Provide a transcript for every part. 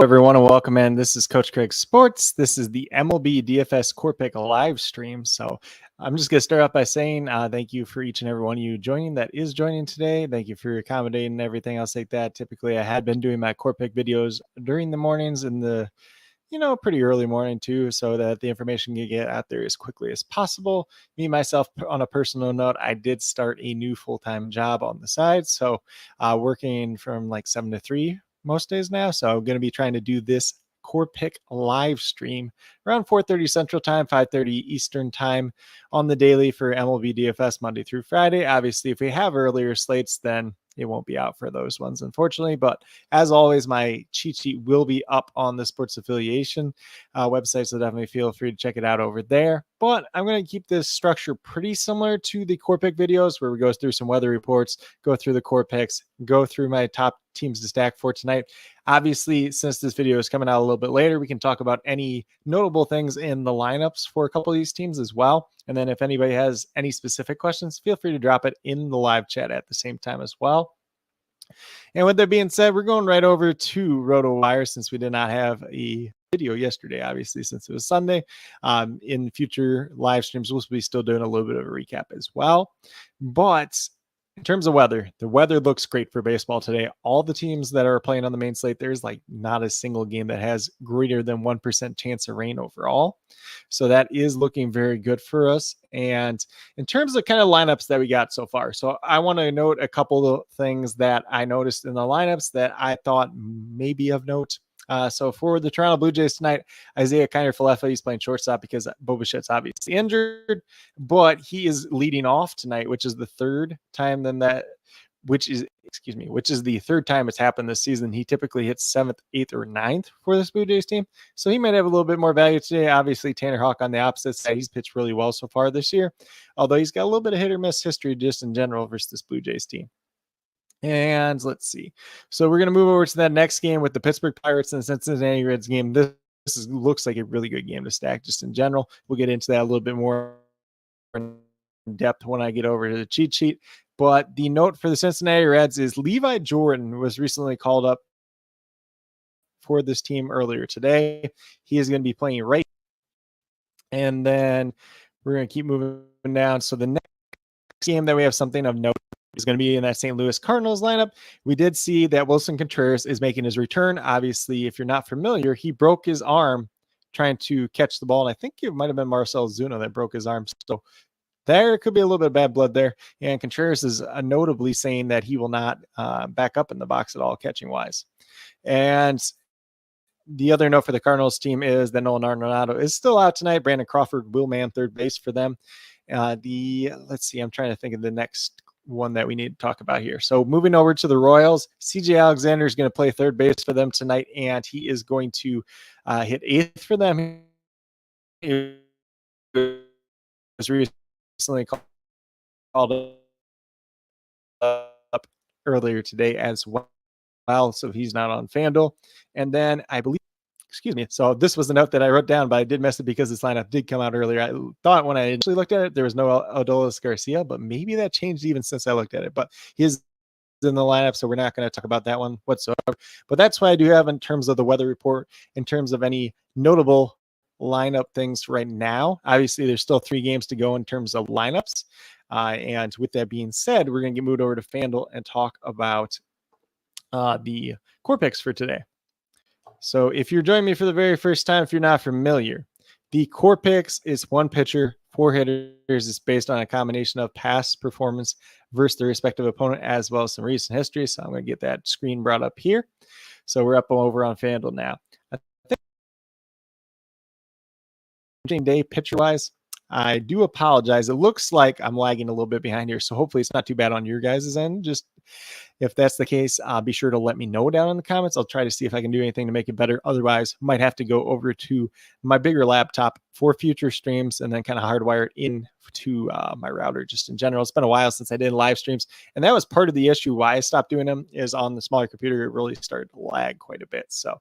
Everyone, and welcome in. This is Coach Craig Sports. This is the MLB DFS Core Pick live stream. So I'm just going to start off by saying thank you for each and every one of you that is joining today. Thank you for accommodating and everything else like that. Typically, I had been doing my Core Pick videos during the mornings in the pretty early morning too, so that the information can get out there as quickly as possible. Me, myself, on a personal note, I did start a new full-time job on the side. So working from like 7 to 3 most days now. So I'm going to be trying to do this Core Pick live stream around 4:30 Central Time, 5:30 Eastern Time on the daily for MLB DFS Monday through Friday. Obviously, if we have earlier slates, then it won't be out for those ones, unfortunately. But as always, my cheat sheet will be up on the sports affiliation website, so definitely feel free to check it out over there. But I'm going to keep this structure pretty similar to the Core Pick videos, where we go through some weather reports, go through the Core Picks, go through my top teams to stack for tonight. Obviously, since this video is coming out a little bit later, we can talk about any notable things in the lineups for a couple of these teams as well. And then if anybody has any specific questions, feel free to drop it in the live chat at the same time as well. And with that being said, we're going right over to RotoWire, since we did not have a video yesterday, obviously, since it was Sunday. In future live streams, we'll be still doing a little bit of a recap as well. But in terms of weather, the weather looks great for baseball today. All the teams that are playing on the main slate, there's like not a single game that has greater than 1% chance of rain overall. So that is looking very good for us. And in terms of kind of lineups that we got so far, so I want to note a couple of things that I noticed in the lineups that I thought may be of note. So for the Toronto Blue Jays tonight, Isaiah Kiner-Falefa, he's playing shortstop because Bo Bichette's obviously injured, but he is leading off tonight, which is the third time which is the third time it's happened this season. He typically hits 7th, 8th, or 9th for this Blue Jays team. So he might have a little bit more value today. Obviously, Tanner Houck on the opposite side, he's pitched really well so far this year, although he's got a little bit of hit or miss history just in general versus this Blue Jays team. And let's see. So we're going to move over to that next game with the Pittsburgh Pirates and the Cincinnati Reds game. This looks like a really good game to stack just in general. We'll get into that a little bit more in depth when I get over to the cheat sheet. But the note for the Cincinnati Reds is Levi Jordan was recently called up for this team earlier today. He is going to be playing right. And then we're going to keep moving down. So the next game that we have something of note is going to be in that St. Louis Cardinals lineup. We did see that Wilson Contreras is making his return. Obviously, if you're not familiar, he broke his arm trying to catch the ball. And I think it might have been Marcell Ozuna that broke his arm. So there could be a little bit of bad blood there. And Contreras is notably saying that he will not back up in the box at all, catching wise. And the other note for the Cardinals team is that Nolan Arenado is still out tonight. Brandon Crawford will man third base for them. Let's see, I'm trying to think of the next one that we need to talk about here. So moving over to the Royals, CJ Alexander is going to play third base for them tonight, and he is going to hit 8th for them. He was recently called up earlier today as well, so he's not on FanDuel. And then I believe, so this was the note that I wrote down, but I did miss it because this lineup did come out earlier. I thought when I initially looked at it, there was no Adolis Garcia, but maybe that changed even since I looked at it. But he's in the lineup, so we're not going to talk about that one whatsoever. But that's what I do have in terms of the weather report, in terms of any notable lineup things right now. Obviously, there's still 3 games to go in terms of lineups. And with that being said, we're going to get moved over to FanDuel and talk about the core picks for today. So if you're joining me for the very first time, if you're not familiar, the core picks is 1 pitcher, 4 hitters. It's based on a combination of past performance versus the respective opponent, as well as some recent history. So I'm going to get that screen brought up here. So we're up over on FanDuel now. I think day pitcher-wise, I do apologize. It looks like I'm lagging a little bit behind here, so hopefully it's not too bad on your guys' end. Just if that's the case, be sure to let me know down in the comments. I'll try to see if I can do anything to make it better. Otherwise, might have to go over to my bigger laptop for future streams, and then kind of hardwired in to my router just in general. It's been a while since I did live streams, and that was part of the issue why I stopped doing them. Is on the smaller computer, it really started to lag quite a bit. So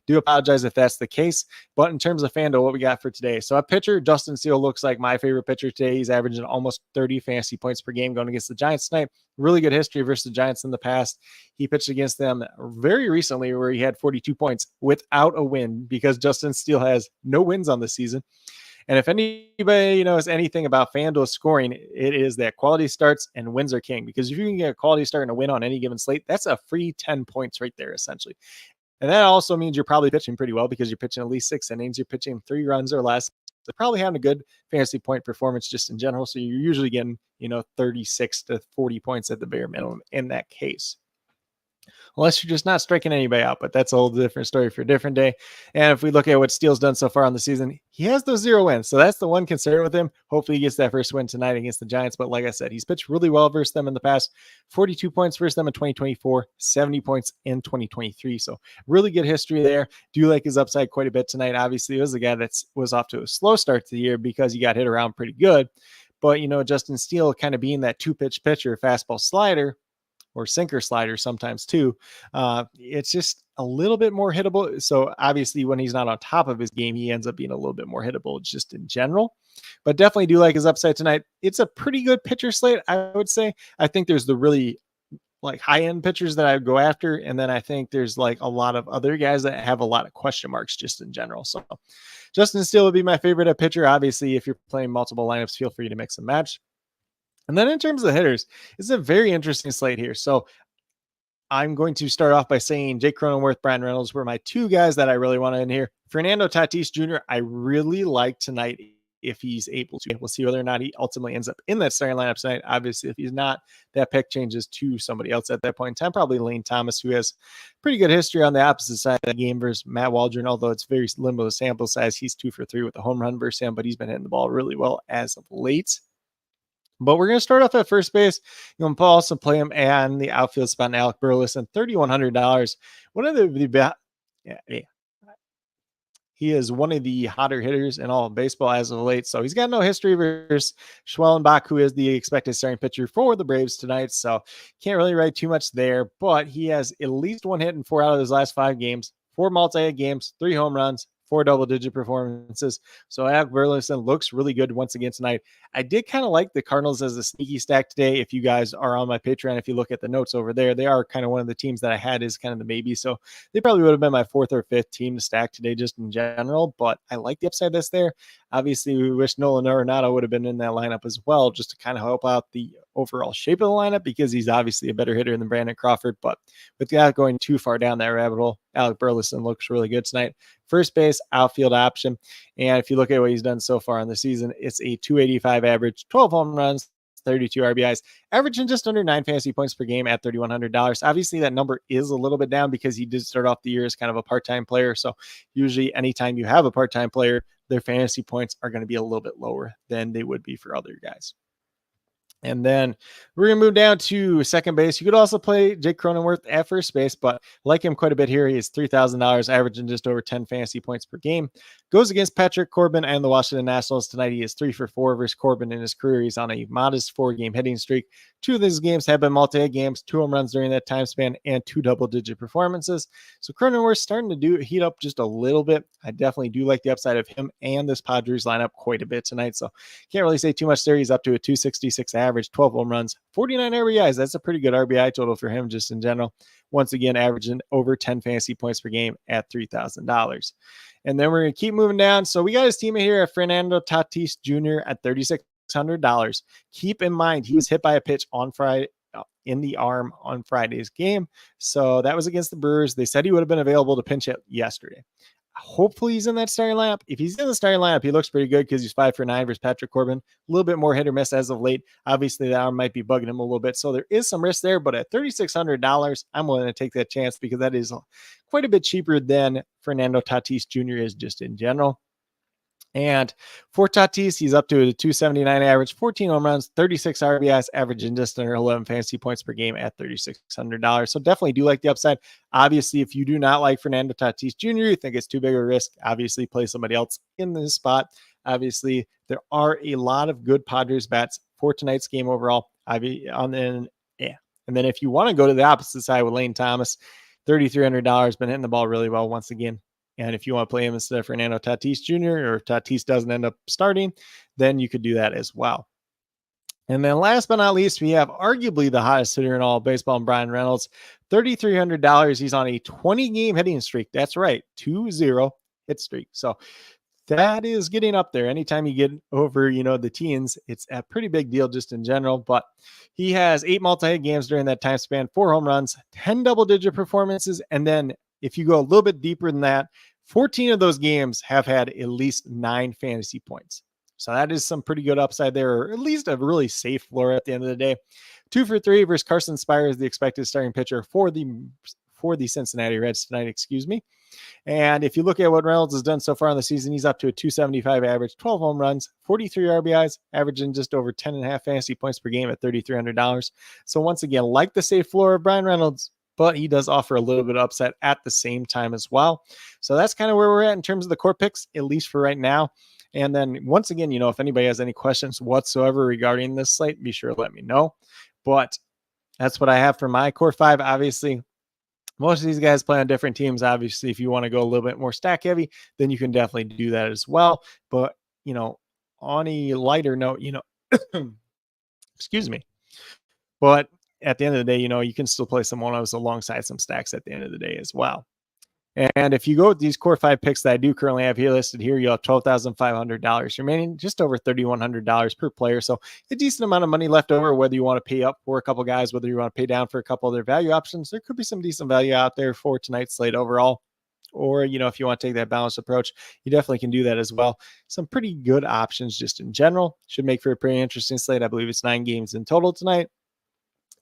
do apologize if that's the case. But in terms of FanDuel, what we got for today? So a pitcher, Justin Steele, looks like my favorite pitcher today. He's averaging almost 30 fantasy points per game going against the Giants tonight. Really good history versus the Giants in the past. He pitched against them very recently where he had 42 points without a win because Justin Steele has no wins on the season. And if anybody knows anything about FanDuel scoring, it is that quality starts and wins are king. Because if you can get a quality start and a win on any given slate, that's a free 10 points right there, essentially. And that also means you're probably pitching pretty well because you're pitching at least 6 innings. You're pitching 3 runs or less. So probably having a good fantasy point performance just in general. So you're usually getting, 36 to 40 points at the bare minimum in that case. Unless you're just not striking anybody out, but that's a whole different story for a different day. And if we look at what Steele's done so far on the season, he has those 0 wins. So that's the one concern with him. Hopefully he gets that first win tonight against the Giants. But like I said, he's pitched really well versus them in the past. 42 points versus them in 2024, 70 points in 2023. So really good history there. Do like his upside quite a bit tonight. Obviously, he was a guy that was off to a slow start to the year because he got hit around pretty good. But, Justin Steele kind of being that 2-pitch pitcher, fastball slider, or sinker slider sometimes too. It's just a little bit more hittable. So obviously when he's not on top of his game, he ends up being a little bit more hittable just in general, but definitely do like his upside tonight. It's a pretty good pitcher slate, I would say. I think there's the really high end pitchers that I would go after. And then I think there's a lot of other guys that have a lot of question marks just in general. So Justin Steele would be my favorite pitcher. Obviously, if you're playing multiple lineups, feel free to mix and match. And then in terms of the hitters, it's a very interesting slate here. So I'm going to start off by saying Jake Cronenworth, Brian Reynolds were my 2 guys that I really wanted in here. Fernando Tatis Jr., I really like tonight if he's able to. We'll see whether or not he ultimately ends up in that starting lineup tonight. Obviously, if he's not, that pick changes to somebody else at that point in time, probably Lane Thomas, who has pretty good history on the opposite side of the game versus Matt Waldron, although it's very limited sample size. He's 2 for 3 with a home run versus him, but he's been hitting the ball really well as of late. But we're going to start off at first base. You can also play him and the outfield spot in Alec Burleson, $3,100. One of he is one of the hotter hitters in all of baseball as of late. So he's got no history versus Schwellenbach, who is the expected starting pitcher for the Braves tonight. So can't really write too much there, but he has at least 1 hit in 4 out of his last 5 games, 4 multi-hit games, 3 home runs, 4 double-digit performances. So Alec Burleson looks really good once again tonight. I did kind of like the Cardinals as a sneaky stack today. If you guys are on my Patreon, if you look at the notes over there, they are kind of one of the teams that I had as kind of the maybe. So they probably would have been my 4th or 5th team to stack today just in general, but I like the upside that's there. Obviously, we wish Nolan Arenado would have been in that lineup as well, just to kind of help out the overall shape of the lineup because he's obviously a better hitter than Brandon Crawford. But without going too far down that rabbit hole, Alec Burleson looks really good tonight. First base, outfield option. And if you look at what he's done so far in the season, it's a 285 average, 12 home runs, 32 RBIs, averaging just under 9 fantasy points per game at $3,100. Obviously, that number is a little bit down because he did start off the year as kind of a part-time player. So usually anytime you have a part-time player, their fantasy points are going to be a little bit lower than they would be for other guys. And then we're going to move down to second base. You could also play Jake Cronenworth at first base, but I like him quite a bit here. He is $3,000, averaging just over 10 fantasy points per game. Goes against Patrick Corbin and the Washington Nationals tonight. He is 3 for 4 versus Corbin in his career. He's on a modest 4-game hitting streak. 2 of these games have been multi-hit games, 2 home runs during that time span, and 2 double-digit performances. So Cronenworth's starting to heat up just a little bit. I definitely do like the upside of him and this Padres lineup quite a bit tonight. So can't really say too much there. He's up to a 266 average, 12 home runs, 49 RBIs. That's a pretty good RBI total for him just in general. Once again, averaging over 10 fantasy points per game at $3,000. And then we're going to keep moving down. So we got his teammate here at Fernando Tatis Jr. at $3,600. Keep in mind, he was hit by a pitch on Friday in the arm on Friday's game. So that was against the Brewers. They said he would have been available to pinch hit yesterday. Hopefully he's in that starting lineup. If he's in the starting lineup, he looks pretty good because he's 5 for 9 versus Patrick Corbin. A little bit more hit or miss as of late. Obviously, the arm might be bugging him a little bit. So there is some risk there. But at $3,600, I'm willing to take that chance because that is quite a bit cheaper than Fernando Tatis Jr. is just in general. And for Tatis, he's up to a 279 average, 14 home runs, 36 RBIs, averaging just under 11 fantasy points per game at $3,600. So definitely do like the upside. Obviously, if you do not like Fernando Tatis Jr., you think it's too big of a risk, obviously play somebody else in this spot. Obviously, there are a lot of good Padres bets for tonight's game overall. And then if you want to go to the opposite side with Lane Thomas, $3,300, been hitting the ball really well once again. And if you want to play him instead of Fernando Tatis Jr., or if Tatis doesn't end up starting, then you could do that as well. And then last but not least, we have arguably the hottest hitter in all of baseball, Brian Reynolds, $3,300. He's on a 20-game hitting streak. That's right, 2-0 hit streak. So that is getting up there. Anytime you get over, the teens, it's a pretty big deal just in general. But he has 8 multi-hit games during that time span, 4 home runs, 10 double-digit performances. And then if you go a little bit deeper than that, 14 of those games have had at least 9 fantasy points. So that is some pretty good upside there, or at least a really safe floor at the end of the day. 2 for 3 versus Carson Spires, the expected starting pitcher for the Cincinnati Reds tonight, excuse me. And if you look at what Reynolds has done so far in the season, he's up to a 275 average, 12 home runs, 43 RBIs, averaging just over 10.5 fantasy points per game at $3,300. So once again, like the safe floor of Brian Reynolds, but he does offer a little bit of upside at the same time as well. So that's kind of where we're at in terms of the core picks, at least for right now. And then once again, if anybody has any questions whatsoever regarding this slate, be sure to let me know. But that's what I have for my core 5. Obviously, most of these guys play on different teams. Obviously, if you want to go a little bit more stack heavy, then you can definitely do that as well. But, on a lighter note, excuse me. But at the end of the day, you can still play some one-offs alongside some stacks at the end of the day as well. And if you go with these core 5 picks that I do currently have here listed here, you'll have $12,500 remaining, just over $3,100 per player. So a decent amount of money left over, whether you want to pay up for a couple guys, whether you want to pay down for a couple of their value options. There could be some decent value out there for tonight's slate overall. Or, if you want to take that balanced approach, you definitely can do that as well. Some pretty good options just in general. Should make for a pretty interesting slate. I believe it's 9 games in total tonight.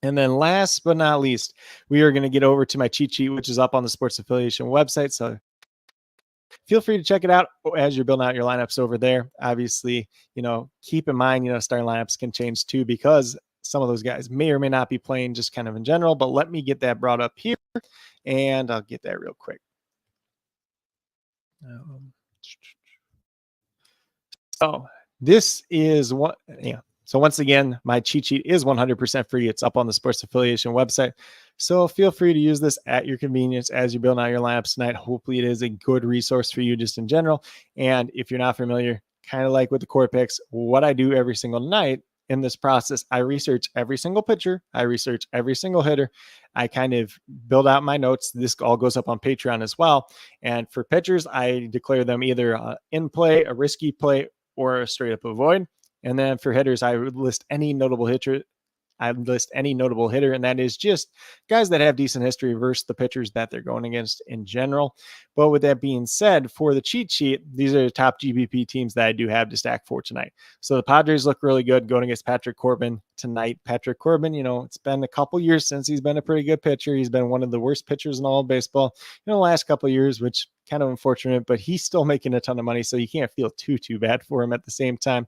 And then last but not least, we are going to get over to my cheat sheet, which is up on the Sports Affiliation website. So feel free to check it out as you're building out your lineups over there. Obviously, keep in mind, starting lineups can change too, because some of those guys may or may not be playing just kind of in general. But let me get that brought up here, and I'll get that real quick. So this is what, So once again, my cheat sheet is 100% free. It's up on the Sports Affiliation website. So feel free to use this at your convenience as you build out your lineups tonight. Hopefully it is a good resource for you just in general. And if you're not familiar, kind of like with the core picks, what I do every single night in this process, I research every single pitcher. I research every single hitter. I kind of build out my notes. This all goes up on Patreon as well. And for pitchers, I declare them either in play, a risky play, or a straight up avoid. And then for hitters, I would list any notable hitter. And that is just guys that have decent history versus the pitchers that they're going against in general. But with that being said, for the cheat sheet, these are the top GPP teams that I do have to stack for tonight. So the Padres look really good going against Patrick Corbin tonight. Patrick Corbin, it's been a couple years since he's been a pretty good pitcher. He's been one of the worst pitchers in all of baseball in the last couple of years, which kind of unfortunate, but he's still making a ton of money, so you can't feel too bad for him at the same time.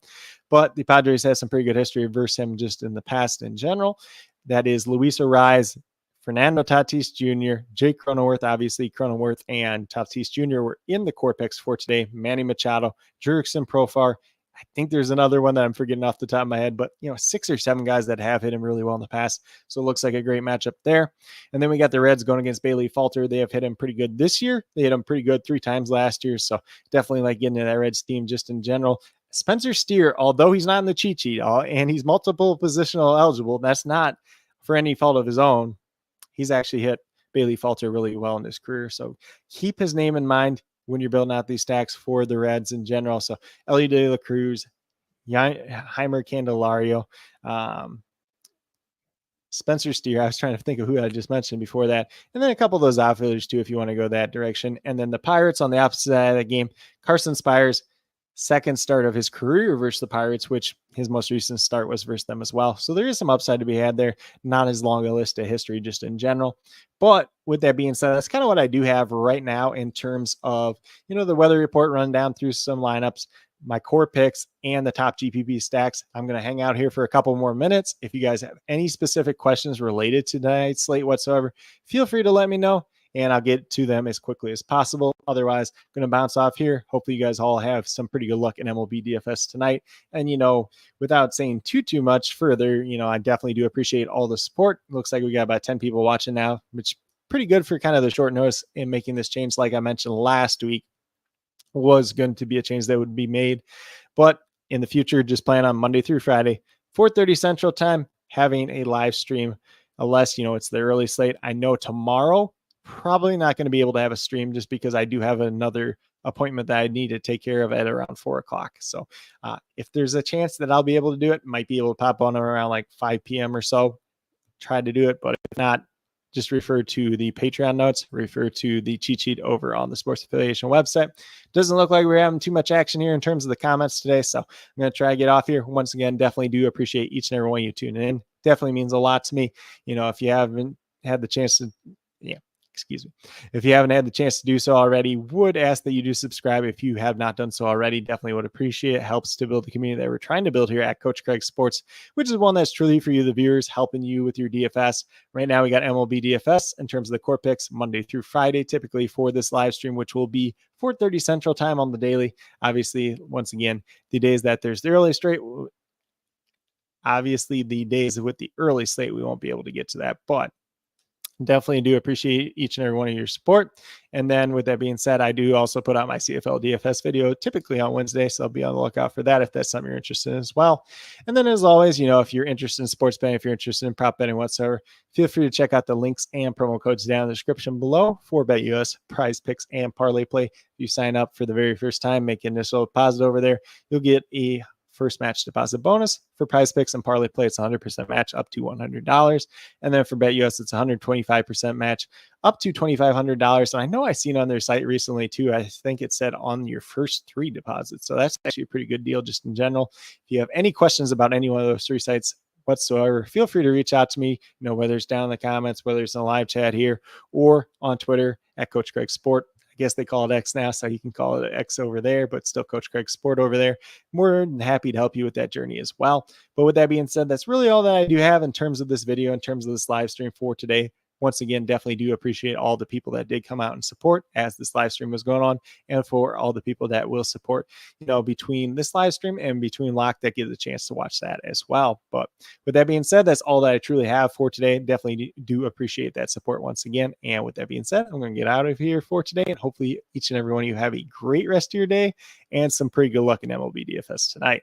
But the Padres have some pretty good history versus him just in the past in general. That is Luis Arraez, Fernando Tatis Jr., Jake Cronenworth. Obviously, Cronenworth and Tatis Jr. were in the core picks for today. Manny Machado, Jurickson Profar. I think there's another one that I'm forgetting off the top of my head, but 6 or 7 guys that have hit him really well in the past. So it looks like a great matchup there. And then we got the Reds going against Bailey Falter. They have hit him pretty good this year. They hit him pretty good 3 times last year. So definitely like getting into that Reds team just in general. Spencer Steer, although he's not in the cheat sheet and he's multiple positional eligible, that's not for any fault of his own. He's actually hit Bailey Falter really well in his career. So keep his name in mind when you're building out these stacks for the Reds in general. So Ellie De La Cruz, Heimer Candelario, Spencer Steer. I was trying to think of who I just mentioned before that. And then a couple of those outfielders too, if you want to go that direction. And then the Pirates on the opposite side of the game, Carson Spires, second start of his career versus the Pirates, which his most recent start was versus them as well. So there is some upside to be had there. Not as long a list of history just in general. But with that being said, that's kind of what I do have right now in terms of, the weather report rundown through some lineups, my core picks, and the top GPP stacks. I'm going to hang out here for a couple more minutes. If you guys have any specific questions related to tonight's slate whatsoever, feel free to let me know. and I'll get to them as quickly as possible. Otherwise, I'm going to bounce off here. Hopefully you guys all have some pretty good luck in MLB DFS tonight. And, without saying too much further, I definitely do appreciate all the support. Looks like we got about 10 people watching now, which pretty good for kind of the short notice in making this change. Like I mentioned last week, was going to be a change that would be made. But in the future, just plan on Monday through Friday, 4:30 Central Time, having a live stream, unless, it's the early slate. I know tomorrow, probably not going to be able to have a stream just because I do have another appointment that I need to take care of at around 4 o'clock. So if there's a chance that I'll be able to do it, might be able to pop on around like 5 p.m. or so, try to do it. But if not, just refer to the Patreon notes, refer to the cheat sheet over on the Sports Affiliation website. Doesn't look like we're having too much action here in terms of the comments today, so I'm going to try to get off here. Once again, definitely do appreciate each and every one of you tuning in. Definitely means a lot to me. If you haven't had the chance to, if you haven't had the chance to do so already, would ask that you do subscribe if you have not done so already. Definitely would appreciate it. Helps to build the community that we're trying to build here at Coach Craig Sports, which is one that's truly for you, the viewers, helping you with your DFS. Right now, we got MLB DFS in terms of the core picks Monday through Friday, typically for this live stream, which will be 4:30 Central Time on the daily. Obviously, once again, the days that there's the early straight, obviously the days with the early slate, we won't be able to get to that, but definitely do appreciate each and every one of your support. And then with that being said, I do also put out my CFL DFS video typically on Wednesday. So I'll be on the lookout for that if that's something you're interested in as well. And then as always, if you're interested in sports betting, if you're interested in prop betting whatsoever, feel free to check out the links and promo codes down in the description below for BetUS, Prize Picks, and Parlay Play. If you sign up for the very first time, make an initial deposit over there, you'll get a first match deposit bonus. For Prize Picks and Parlay Play, it's 100% match up to $100. And then for BetUS, it's 125% match up to $2,500. And I know I seen on their site recently too, I think it said on your first 3 deposits. So that's actually a pretty good deal just in general. If you have any questions about any one of those 3 sites whatsoever, feel free to reach out to me, whether it's down in the comments, whether it's in the live chat here, or on Twitter at Coach Craig Sport. I guess they call it X now, so you can call it X over there, but still Coach Craig Sport over there. More than happy to help you with that journey as well. But with that being said, that's really all that I do have in terms of this video, in terms of this live stream for today. Once again, definitely do appreciate all the people that did come out and support as this live stream was going on, and for all the people that will support, between this live stream and between lock that get the chance to watch that as well. But with that being said, that's all that I truly have for today. Definitely do appreciate that support once again. And with that being said, I'm going to get out of here for today, and hopefully each and every one of you have a great rest of your day and some pretty good luck in MLB DFS tonight.